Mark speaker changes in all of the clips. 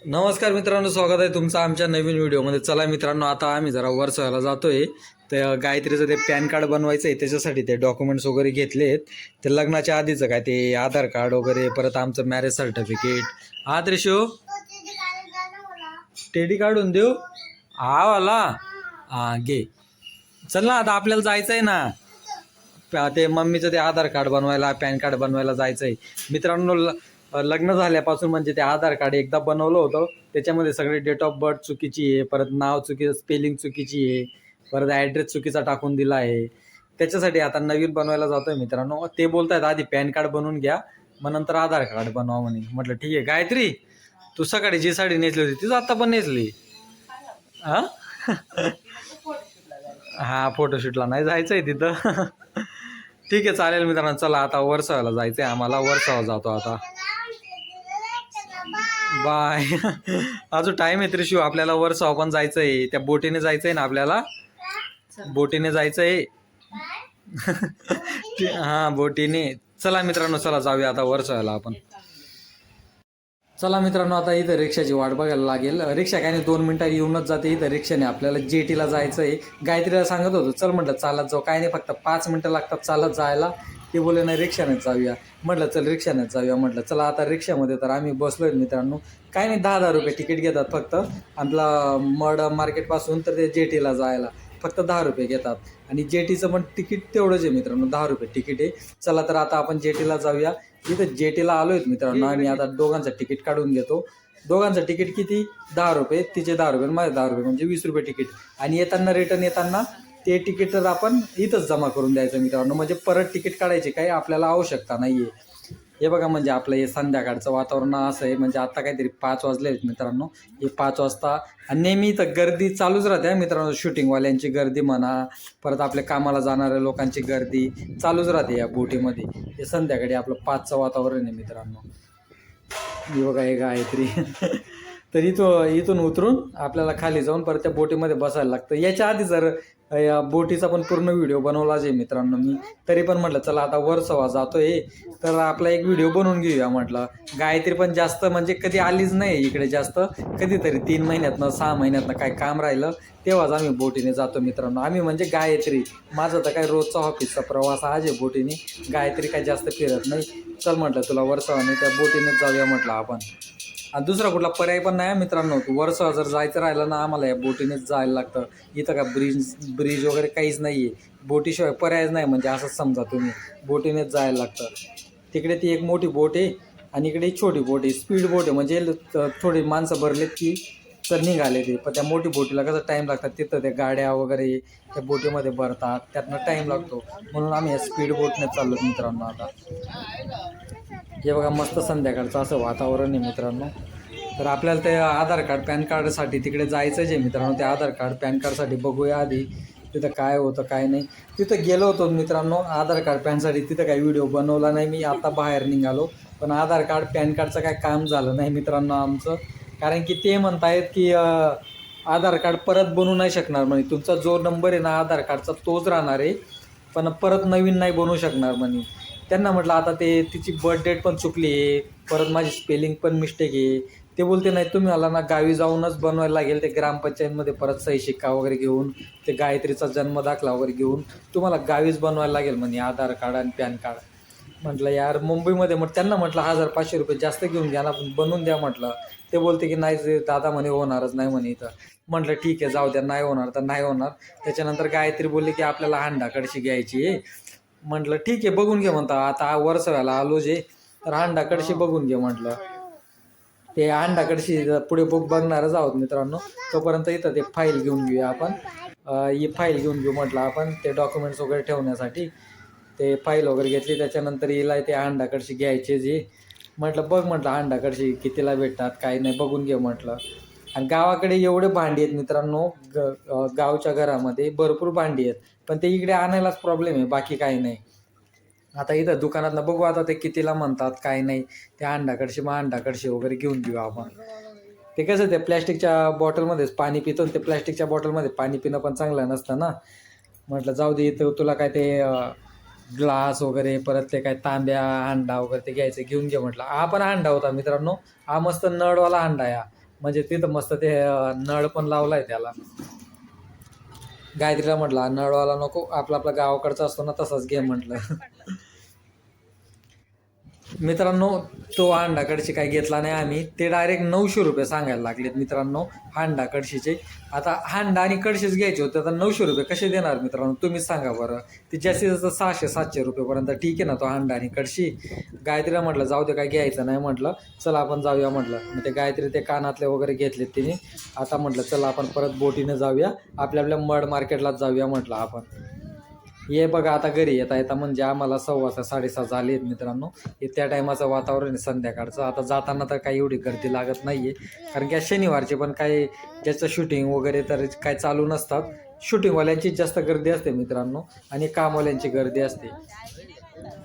Speaker 1: नमस्कार मित्रांनो, स्वागत आहे तुमचं आमच्या नवीन व्हिडिओमध्ये. चला मित्रांनो, आता आम्ही जरा वर्सोवाला जातोय. तर गायत्रीचं ते पॅन कार्ड बनवायचं आहे, त्याच्यासाठी ते डॉक्युमेंट्स वगैरे घेतलेत. ते लग्नाच्या आधीचं काय ते आधार कार्ड वगैरे, परत आमचं मॅरेज सर्टिफिकेट. हा त्रिशू, टेडी काढून देऊ हा वाला. हा घे. चल ना, आता आपल्याला जायचं आहे ना ते मम्मीचं ते आधार कार्ड बनवायला, पॅन कार्ड बनवायला जायचं आहे मित्रांनो. लग्न झाल्यापासून म्हणजे ते आधार कार्ड एकदा बनवलं होतं, त्याच्यामध्ये सगळे डेट ऑफ बर्थ चुकीची आहे, परत नाव स्पेलिंग चुकीची आहे, परत ॲड्रेस चुकीचा टाकून दिला आहे. त्याच्यासाठी आता नवीन बनवायला जातोय मित्रांनो. ते बोलतायत आधी पॅन कार्ड बनवून घ्या, मग नंतर आधार कार्ड बनवा म्हणे. म्हटलं ठीक आहे. गायत्री, तू सकाळी जी साडी नेसली होती तीच आता पण नेसली हा? हा, फोटोशूटला नाही जायचं आहे तिथं. ठीक आहे, चालेल मित्रांनो. चला आता वर्सोवाला जायचं आहे आम्हाला. वर्सोवा जातो आता. बाय. अजून टाइम आहे त्रिशू, आपल्याला वर्सोवा पण जायचं आहे. त्या बोटीने जायचं आहे ना आपल्याला, बोटीने जायचं आहे. हा, बोटीने. चला मित्रांनो, चला जाऊया आता वर्सोवाला आपण. चला मित्रांनो, आता इथं रिक्षाची वाट बघायला लागेल. रिक्षा काय नाही, 2 मिनिटात येऊनच जाते. इथं रिक्षाने आपल्याला जेटीला जायचं आहे. गायत्रीला सांगत होतो चल, म्हटलं चालत जाऊ. काय नाही, फक्त 5 मिनिटं लागतात चालत जायला. ते बोले नाही, रिक्षानेच जाऊया. म्हटलं चल रिक्षानेच जाऊया. म्हटलं चला आता रिक्षामध्ये तर आम्ही बसलोय मित्रांनो. काय नाही, 10-10 रुपये तिकीट घेतात फक्त. आपला मड मार्केटपासून तर ते जेटीला जायला फक्त 10 रुपये घेतात. आणि जेटीचं पण तिकीट तेवढंच आहे मित्रांनो, 10 रुपये तिकीट आहे. चला तर आता आपण जेटीला जाऊया. इथं जेटीला आलोय मित्रांनो आम्ही. आता दोघांचं तिकीट काढून घेतो. दोघांचं तिकीट किती? 10 रुपये. तिचे 10 रुपये, माझे 10 रुपये, म्हणजे 20 रुपये तिकीट. आणि येताना रिटर्न येताना ते तिकीट तर आपण इथंच जमा करून द्यायचं मित्रांनो. म्हणजे परत तिकीट काढायची काही आपल्याला आवश्यकता नाही आहे. हे बघा, म्हणजे आपलं हे संध्याकाळचं वातावरण असं आहे. म्हणजे आता काहीतरी 5 वाजले आहेत मित्रांनो. हे 5 वाजता. आणि नेहमी इथं गर्दी चालूच राहते मित्रांनो. शूटिंगवाल्यांची गर्दी म्हणा, परत आपल्या कामाला जाणाऱ्या लोकांची गर्दी चालूच राहते या बोटीमध्ये. हे संध्याकाळी आपलं 5चं वातावरण आहे मित्रांनो. ही बघा हे गायत्री. तर इथून उतरून आपल्याला खाली जाऊन परत त्या बोटीमध्ये बसायला लागतं. याच्या आधी जर या बोटीचा पण पूर्ण व्हिडिओ बनवलाच आहे मित्रांनो मी. तरी पण म्हटलं चला आता वर्सोवा जातोय तर आपला एक व्हिडिओ बनवून घेऊया म्हटलं. गायत्री पण जास्त म्हणजे कधी आलीच नाही इकडे जास्त. कधीतरी 3 महिन्यातनं 6 महिन्यातनं काय काम राहिलं तेव्हाच आम्ही बोटीने जातो मित्रांनो. आम्ही म्हणजे गायत्री, माझं तर काय रोजचा ऑफिसचा प्रवास आज आहे बोटीने. गायत्री काय जास्त फिरत नाही. चल म्हटलं तुला वर्सोवाने त्या बोटीनेच जाऊया म्हटलं आपण. आणि दुसरा कुठला पर्याय पण नाही मित्रांनो. वर्सोवा जर जायचं राहिलं ना आम्हाला या बोटीनेच जायला लागतं. इथं का ब्रिज वगैरे काहीच नाही आहे. बोटीशिवाय पर्यायच नाही, म्हणजे असंच समजा तुम्ही. बोटीनेच जायला लागतं. तिकडे ती एक मोठी बोट आहे आणि इकडे एक छोटी बोट आहे. स्पीड बोट आहे, म्हणजे थोडी माणसं भरलेत की तर निघाले ते. पण त्या मोठी बोटीला कसं टाईम लागतात, तिथं त्या गाड्या वगैरे त्या बोटीमध्ये भरतात, त्यातनं टाईम लागतो. म्हणून आम्ही या स्पीड बोटने चाललो मित्रांनो आता. हे बघा, मस्त संध्याकाळचं असं वातावरण आहे मित्रांनो. तर आपल्याला ते आधार कार्ड पॅन कार्डसाठी तिकडे जायचंच आहे मित्रांनो. ते आधार कार्ड पॅन कार्डसाठी बघूया आधी तिथं काय होतं काय नाही. तिथं गेलो होतो मित्रांनो आधार कार्ड पॅनसाठी. तिथं काही व्हिडिओ बनवला नाही मी, आता बाहेर निघालो. पण आधार कार्ड पॅन कार्डचं काय काम झालं नाही मित्रांनो आमचं. कारण की ते म्हणतायत की आधार कार्ड परत बनवू नाही शकणार म्हणे. तुमचा जो नंबर आहे ना आधार कार्डचा तोच राहणार आहे, पण परत नवीन नाही बनवू शकणार म्हणे. त्यांना म्हटलं आता ते तिची बर्थ डेट पण चुकली आहे, परत माझी स्पेलिंग पण मिस्टेक आहे. ते बोलते नाही, तुम्ही मला ना गावी जाऊनच बनवायला लागेल. ते ग्रामपंचायतमध्ये परत सही शिक्का वगैरे घेऊन, ते गायत्रीचा जन्म दाखला वगैरे घेऊन तुम्हाला गावीच बनवायला लागेल म्हणे आधार कार्ड आणि पॅन कार्ड. म्हटलं यार मुंबईमध्ये, मग त्यांना म्हटलं 1500 रुपये जास्त घेऊन घ्या ना, बनवून द्या म्हटलं. ते बोलते की नाही दादा म्हणे, होणारच नाही म्हणे इथं. म्हटलं ठीक आहे, जाऊ द्या, नाही होणार तर नाही होणार. त्याच्यानंतर गायत्री बोलली की आपल्याला हांडाकडशी घ्यायची आहे. म्हटलं ठीक आहे, बघून घे म्हणता. आता वर्सोव्याला आलो जे, तर हांडाकडशी बघून घे म्हटलं. ते अंडाकडशी पुढे बघणारच आहोत मित्रांनो. तोपर्यंत इथं ते फाईल घेऊन घेऊया आपण. ही फाईल घेऊन घेऊ म्हटलं आपण, ते डॉक्युमेंट्स वगैरे ठेवण्यासाठी. ते फाईल वगैरे घेतली, त्याच्यानंतर हिला ते अंडाकडशी घ्यायचे जे. म्हटलं बघ म्हटलं अंडाकडशी कितीला भेटतात काय नाही, बघून घे म्हटलं. आणि गावाकडे एवढे भांडी आहेत मित्रांनो. गावच्या घरामध्ये भरपूर भांडी आहेत, पण ते इकडे आणायलाच प्रॉब्लेम आहे, बाकी काही नाही. आता इथं दुकानातनं बघू आता ते कितीला म्हणतात काय नाही. ते अंडाकडशी वगैरे घेऊन घेऊ आपण. ते कसं ते प्लॅस्टिकच्या बॉटलमध्येच पाणी पितो, ते प्लॅस्टिकच्या बॉटलमध्ये पाणी पिणं पण चांगलं नसतं ना. म्हटलं जाऊ दे, इथं तुला काय ते ग्लास वगैरे, परत ते काय तांब्या अंडा वगैरे ते घ्यायचं घेऊन घे म्हटलं. हा पण अंडा होता मित्रांनो. हा मस्त नळवाला अंडा आहे. म्हणजे तिथं मस्त ते नळ पण लावलाय त्याला. गायत्रीला म्हटलं हा नळवाला नको, आपला आपला गावाकडचा असतो ना तसाच घे म्हटलं. मित्रांनो तो हांडा कळशी काही घेतला नाही आम्ही, ते डायरेक्ट 900 रुपये सांगायला लागलेत मित्रांनो हांडा कळशीचे. आता हांडा आणि कळशीच घ्यायचे होते, तर 900 रुपये कसे देणार मित्रांनो तुम्हीच सांगा बरं. ते जास्तीत जास्त 600-700 रुपयेपर्यंत ठीक आहे ना तो हांडा आणि कळशी. गायत्रीला म्हटलं जाऊ दे काय घ्यायचं नाही म्हटलं, चला आपण जाऊया म्हटलं. मग ते गायत्री ते कानातले वगैरे घेतलेत तिने. आता म्हटलं चला आपण परत बोटीने जाऊया, आपल्या आपल्या मड मार्केटलाच जाऊया म्हटलं आपण. ये बघा आता घरी येता येता म्हणजे आम्हाला 6:15-6:30 झाले आहेत मित्रांनो. हे त्या टायमाचं वातावरण आहे संध्याकाळचं. आता जाताना तर काही एवढी गर्दी लागत नाही आहे, कारण की शनिवारचे पण काही ज्याचं शूटिंग वगैरे तर काय चालू नसतात. शूटिंगवाल्यांचीच जास्त गर्दी असते मित्रांनो, आणि कामवाल्यांची गर्दी असते.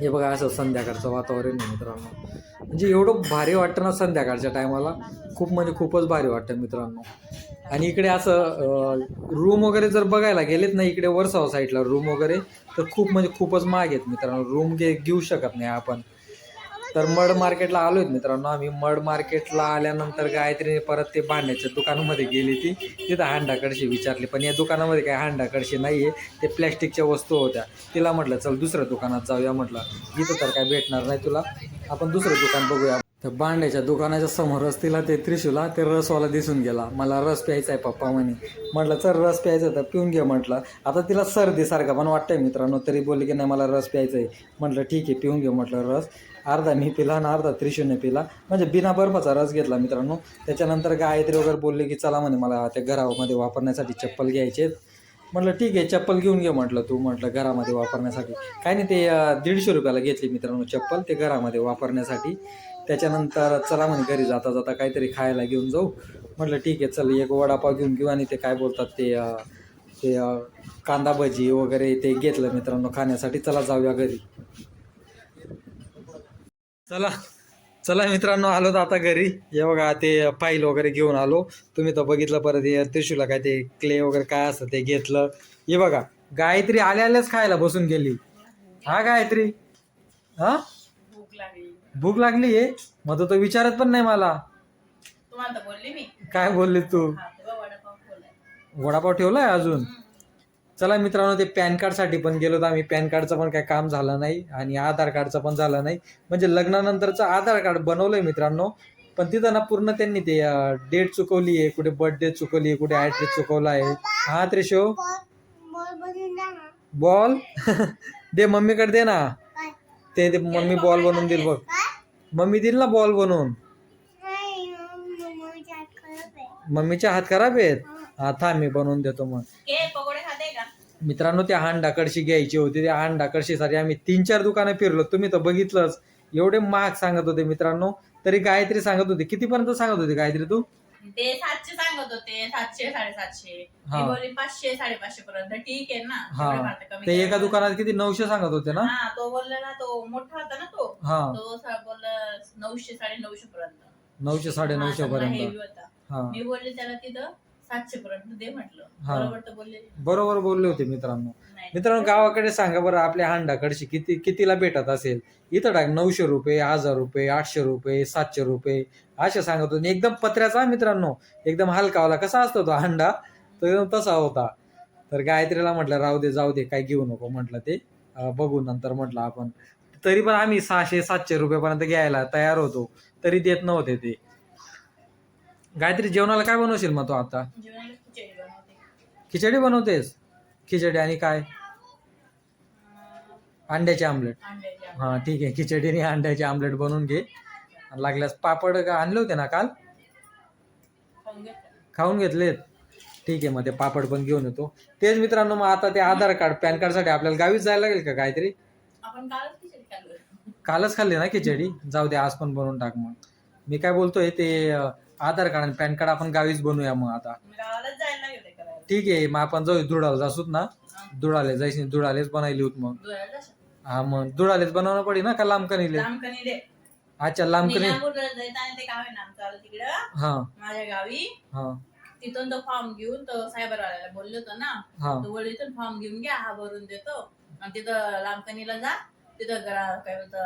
Speaker 1: हे बघा असं संध्याकाळचं वातावरण आहे मित्रांनो. म्हणजे एवढं भारी वाटतं ना संध्याकाळच्या टायमाला, खूप म्हणजे खूपच भारी वाटतं मित्रांनो. आणि इकडे असं रूम वगैरे जर बघायला गेलेत ना इकडे वर्साव साईडला रूम वगैरे, तर खूप म्हणजे खूपच महाग आहेत मित्रांनो. रूम घेऊ शकत नाही आपण. तर मड मार्केटला आलो आहेत मित्रांनो आम्ही. मड मार्केटला आल्यानंतर गायत्रीने परत ते भांड्याच्या दुकानामध्ये गेली ती, तिथं हांडा कळशी विचारली, पण या दुकानामध्ये काही हांडा कळशी नाही आहे, ते प्लॅस्टिकच्या वस्तू होत्या. तिला म्हटलं चल दुसऱ्या दुकानात जाऊया म्हटलं, इथं तर काय भेटणार नाही तुला, आपण दुसरं दुकान बघूया. तर भांड्याच्या दुकानाच्या समोरच तिला ते त्रिशूला ते रसवाला दिसून गेला. मला रस प्यायचा आहे पप्पा म्हणे. म्हटलं चल रस प्यायचं तर पिऊन घे म्हटलं. आता तिला सर्दीसारखं पण वाटतंय मित्रांनो, तरी बोलली की नाही मला रस प्यायचा आहे. म्हटलं ठीक आहे पिऊन घे म्हटलं रस. अर्धा मी पिला आणि अर्धा त्रिशूने पिला, म्हणजे बिना बर्फाचा रस घेतला मित्रांनो. त्याच्यानंतर गायत्री वगैरे बोलले की चला म्हणे मला त्या घरामध्ये वापरण्यासाठी चप्पल घ्यायचे. म्हटलं ठीक आहे चप्पल घेऊन घे म्हटलं तू, म्हटलं घरामध्ये वापरण्यासाठी. काही नाही ते 150 रुपयाला घेतली मित्रांनो चप्पल, ते घरामध्ये वापरण्यासाठी. त्याच्यानंतर चला म्हणे घरी जाता जाता काहीतरी खायला घेऊन जाऊ. म्हटलं ठीक आहे चल एक वडापाव घेऊन घेऊ, आणि ते काय बोलतात ते ते कांदा भजी वगैरे ते घेतलं मित्रांनो खाण्यासाठी. चला जाऊया घरी. चला चला मित्रांनो आलो तर आता घरी. हे बघा ते फाईल वगैरे घेऊन आलो. तुम्ही तर बघितलं. परत हे त्रिशूला काय ते क्ले वगैरे काय असतं ते घेतलं. हे बघा गायत्री आल्या आल्याच खायला बसून गेली. हा गायत्री, हा भूक लागली आहे, मग तो विचारत पण नाही मला. काय बोलली तू? वडापाव ठेवलाय अजून. चला मित्रांनो ते पॅन कार्डसाठी पण गेलो तर आम्ही. पॅन कार्डचं पण काही काम झालं नाही, आणि आधार कार्डचं पण झालं नाही. म्हणजे लग्नानंतरचं आधार कार्ड बनवलंय मित्रांनो, पण तिथं ना पूर्ण त्यांनी ते डेट चुकवली आहे, कुठे बर्थडे चुकवली आहे, कुठे ॲड्रेस चुकवला आहे. हा त्रिशो बॉल दे मम्मीकडे दे ना. ते मम्मी बॉल बनवून देईल बघ. मम्मी देईल ना बॉल बनवून. मम्मीचे हात खराब आहेत. हा थांब मी बनवून देतो मग. मित्रांनो त्या हांडा कळशी घ्यायची होती. त्या हांडा कळशीसाठी आम्ही 3-4 दुकानं फिरलो. तुम्ही तर बघितलंच. एवढे महाग सांगत होते मित्रांनो. तरी गायत्री सांगत होती, कितीपर्यंत सांगत होती गायत्री तू?
Speaker 2: ते 700 सांगत होते, 700-750. मी बोलली 500-550 पर्यंत ठीक आहे ना.
Speaker 1: हा ते एका दुकानात किती 900 सांगत होते ना.
Speaker 2: हा तो बोलला ना, तो मोठा होता ना तो.
Speaker 1: हा
Speaker 2: तो बोलला 900-950 पर्यंत.
Speaker 1: 900-950 पर्यंत.
Speaker 2: हेवी होता. मी बोलले त्याला तिथं 700 पर्यंत दे म्हटलं. बरोबर तर बोलले.
Speaker 1: बरोबर बोलले होते मित्रांनो. मित्रांनो गावाकडे सांगा बरं आपल्या हांडा कळशी कितीला भेटत असेल. इथं टाक 900 रुपये, 1000 रुपये, 800 रुपये, 700 रुपये असे सांगत होते. एकदम पत्र्याचा मित्रांनो, एकदम हलकावाला कसा असतो तो हांडा, तो एकदम तसा होता. तर गायत्रीला म्हटलं राहू दे जाऊ दे काही घेऊ नको म्हटलं, ते बघू नंतर म्हटलं आपण. तरी पण आम्ही 600-700 रुपयेपर्यंत घ्यायला तयार होतो, तरी देत नव्हते ते. गायत्री जेवणाला काय बनवशील मग तू आता? खिचडी बनवतेस? खिचडी आणि काय? अंड्याचे आमलेट. हा ठीक आहे, खिचडी आणि अंड्याचे आमलेट बनवून घे. लागल्यास पापड आणले होते ना काल, खाऊन घेतलेत. ठीक आहे मग ते पापड पण घेऊन येतो. तेच मित्रांनो मग आता ते आधार कार्ड पॅन कार्ड साठी आपल्याला गावीच जायला लागेल का गायत्री? कालच खाल्ली ना खिचडी. जाऊ दे आज पण बनवून टाक मग. मी काय बोलतोय ते आधार कार्ड आणि पॅन कार्ड आपण गावीच बनवूया मग आता. ठीक आहे मग आपण जाऊ धुळाला जासूत ना. धुळाले जायची, धुळालेच बनायली होत मग. हा मग धुळालेच बनवणं पडेल ना का लांबकणीले? अच्छा लांबकणी. हा
Speaker 2: माझ्या गावी. हा तिथून तो फॉर्म घेऊन तो सायबरवाल्याला बोललो होतो ना. तो बोलले इथून फॉर्म घेऊन घ्या, हा भरून देतो. आणि तिथं लांबकणीला जा, तिथं काय बोलत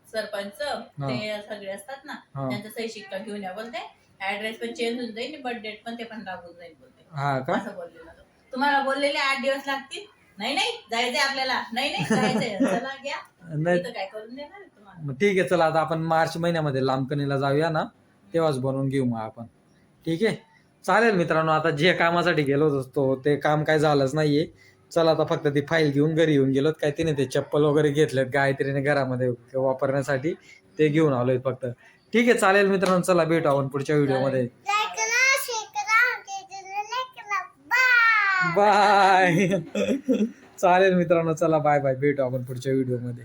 Speaker 2: सरपंच ते सगळे असतात ना, त्यांचा सही शिक्का घेऊन या बोलते. ऍड्रेस पण चेंज होऊन जाईल, बर्थ डेट पण ते पण लागून जाईल बोलते.
Speaker 1: हा का?
Speaker 2: असं बोललेलं तो. तुम्हाला बोललेले 8 दिवस लागतील. नाही नाही जायचंय आपल्याला, नाही नाही जायचंय, चला घ्या.
Speaker 1: नाही
Speaker 2: इथं काय करून देणार आहे तुम्हाला?
Speaker 1: मग ठीक आहे, चला आता आपण मार्च महिन्यामध्ये लांबकणीला जाऊया ना, तेव्हाच बनवून घेऊ मग आपण. ठीक आहे, चालेल मित्रांनो. आता जे कामासाठी गेलो होतो ते काम काय झालंच नाहीये. चला आता फक्त ती फाईल घेऊन घरी येऊन गेलोत. काय तिने ते चप्पल वगैरे घेतलेत गायत्रीने घरामध्ये वापरण्यासाठी, ते घेऊन आलोय फक्त. ठीक आहे, चालेल मित्रांनो. चला भेटू आपण पुढच्या व्हिडिओमध्ये. बाय. चालेल मित्रांनो, चला बाय बाय, भेटू आपण पुढच्या व्हिडिओमध्ये.